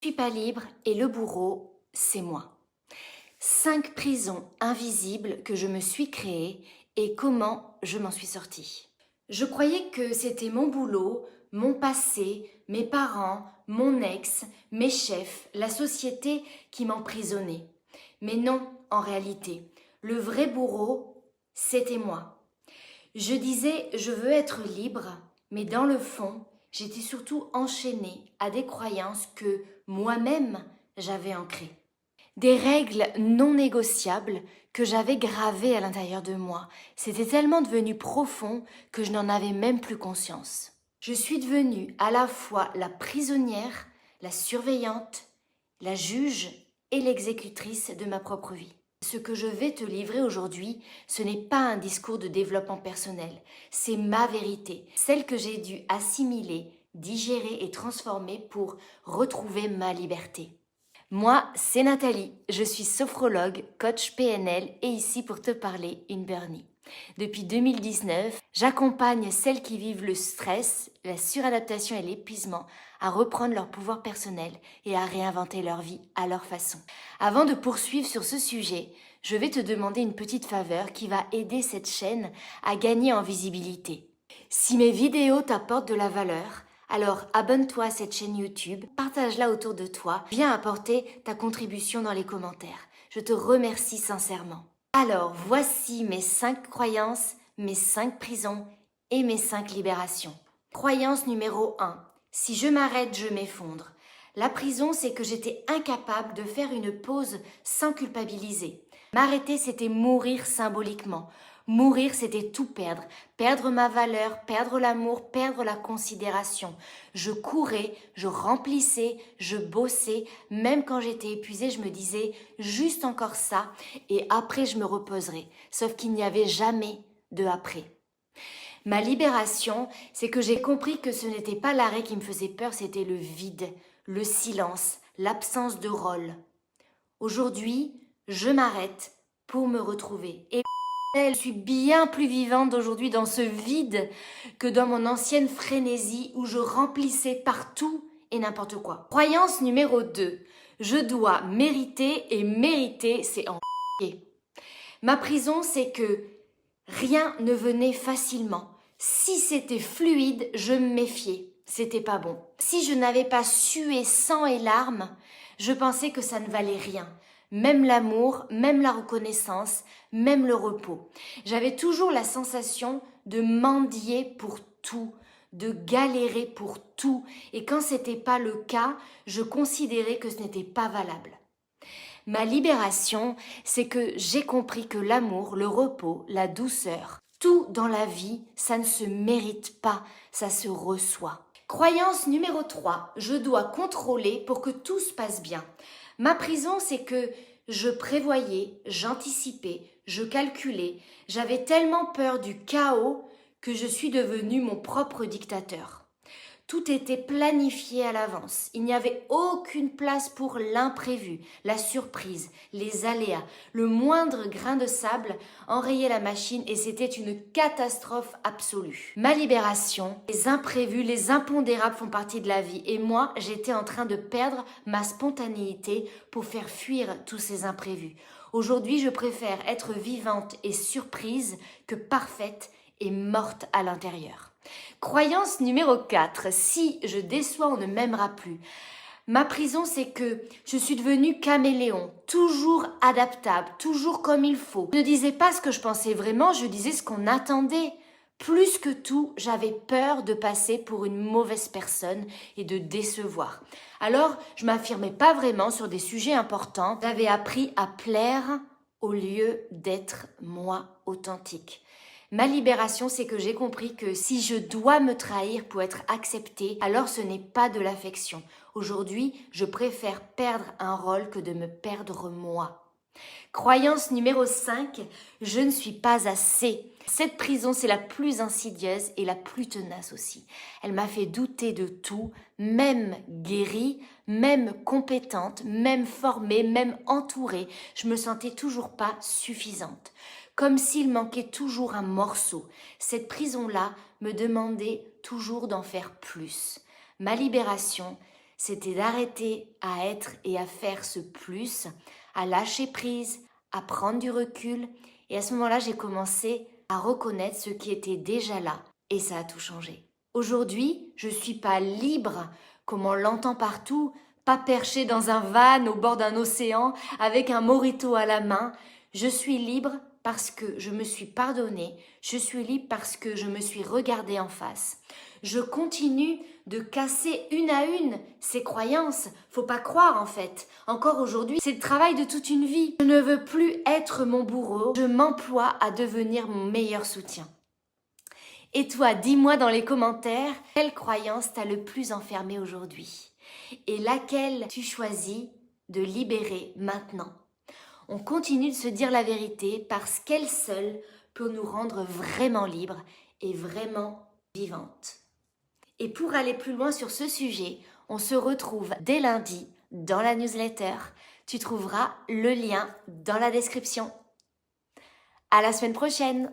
Je suis pas libre et le bourreau, c'est moi. 5 prisons invisibles que je me suis créées et comment je m'en suis sortie. Je croyais que c'était mon boulot, mon passé, mes parents, mon ex, mes chefs, la société qui m'emprisonnait. Mais non, en réalité, le vrai bourreau, c'était moi. Je disais je veux être libre, mais dans le fond, j'étais surtout enchaînée à des croyances que moi-même j'avais ancrées. Des règles non négociables que j'avais gravées à l'intérieur de moi. C'était tellement devenu profond que je n'en avais même plus conscience. Je suis devenue à la fois la prisonnière, la surveillante, la juge et l'exécutrice de ma propre vie. Ce que je vais te livrer aujourd'hui, ce n'est pas un discours de développement personnel, c'est ma vérité, celle que j'ai dû assimiler, digérer et transformer pour retrouver ma liberté. Moi, c'est Nathalie, je suis sophrologue, coach PNL et ici pour te parler une Bernie. Depuis 2019, j'accompagne celles qui vivent le stress, la suradaptation et l'épuisement à reprendre leur pouvoir personnel et à réinventer leur vie à leur façon. Avant de poursuivre sur ce sujet, je vais te demander une petite faveur qui va aider cette chaîne à gagner en visibilité. Si mes vidéos t'apportent de la valeur, alors abonne-toi à cette chaîne YouTube, partage-la autour de toi, viens apporter ta contribution dans les commentaires. Je te remercie sincèrement. Alors, voici mes 5 croyances, mes 5 prisons et mes 5 libérations. Croyance numéro 1. Si je m'arrête, je m'effondre. La prison, c'est que j'étais incapable de faire une pause sans culpabiliser. M'arrêter, c'était mourir symboliquement. Mourir, c'était tout perdre. Perdre ma valeur, perdre l'amour, perdre la considération. Je courais, je remplissais, je bossais. Même quand j'étais épuisée, je me disais juste encore ça et après je me reposerai. Sauf qu'il n'y avait jamais de après. Ma libération, c'est que j'ai compris que ce n'était pas l'arrêt qui me faisait peur, c'était le vide, le silence, l'absence de rôle. Aujourd'hui, je m'arrête pour me retrouver. Et je suis bien plus vivante aujourd'hui dans ce vide que dans mon ancienne frénésie où je remplissais partout et n'importe quoi. Croyance numéro 2. Je dois mériter et mériter, c'est en chier. Ma prison, c'est que rien ne venait facilement. Si c'était fluide, je me méfiais. C'était pas bon. Si je n'avais pas sué sang et larmes, je pensais que ça ne valait rien. Même l'amour, même la reconnaissance, même le repos. J'avais toujours la sensation de mendier pour tout, de galérer pour tout. Et quand c'était pas le cas, je considérais que ce n'était pas valable. Ma libération, c'est que j'ai compris que l'amour, le repos, la douceur, tout dans la vie, ça ne se mérite pas, ça se reçoit. Croyance numéro 3, je dois contrôler pour que tout se passe bien. Ma prison, c'est que je prévoyais, j'anticipais, je calculais. J'avais tellement peur du chaos que je suis devenue mon propre dictateur. Tout était planifié à l'avance. Il n'y avait aucune place pour l'imprévu, la surprise, les aléas. Le moindre grain de sable enrayait la machine et c'était une catastrophe absolue. Ma libération, les imprévus, les impondérables font partie de la vie. Et moi, j'étais en train de perdre ma spontanéité pour faire fuir tous ces imprévus. Aujourd'hui, je préfère être vivante et surprise que parfaite et morte à l'intérieur. Croyance numéro 4. Si je déçois, on ne m'aimera plus. Ma prison, c'est que je suis devenue caméléon, toujours adaptable, toujours comme il faut. Je ne disais pas ce que je pensais vraiment, je disais ce qu'on attendait. Plus que tout, j'avais peur de passer pour une mauvaise personne et de décevoir. Alors, je m'affirmais pas vraiment sur des sujets importants. J'avais appris à plaire au lieu d'être moi authentique. Ma libération, c'est que j'ai compris que si je dois me trahir pour être acceptée, alors ce n'est pas de l'affection. Aujourd'hui, je préfère perdre un rôle que de me perdre moi. Croyance numéro 5, je ne suis pas assez. Cette prison, c'est la plus insidieuse et la plus tenace aussi. Elle m'a fait douter de tout, même guérie, même compétente, même formée, même entourée. Je me sentais toujours pas suffisante. Comme s'il manquait toujours un morceau. Cette prison-là me demandait toujours d'en faire plus. Ma libération, c'était d'arrêter à être et à faire ce plus, à lâcher prise, à prendre du recul. Et à ce moment-là, j'ai commencé à reconnaître ce qui était déjà là. Et ça a tout changé. Aujourd'hui, je ne suis pas libre, comme on l'entend partout, pas perché dans un van au bord d'un océan avec un mojito à la main. Je suis libre parce que je me suis pardonnée. Je suis libre parce que je me suis regardée en face. Je continue de casser une à une ces croyances. Faut pas croire en fait. Encore aujourd'hui, c'est le travail de toute une vie. Je ne veux plus être mon bourreau. Je m'emploie à devenir mon meilleur soutien. Et toi, dis-moi dans les commentaires, quelle croyance t'a le plus enfermé aujourd'hui et laquelle tu choisis de libérer maintenant. On continue de se dire la vérité parce qu'elle seule peut nous rendre vraiment libres et vraiment vivantes. Et pour aller plus loin sur ce sujet, on se retrouve dès lundi dans la newsletter. Tu trouveras le lien dans la description. À la semaine prochaine!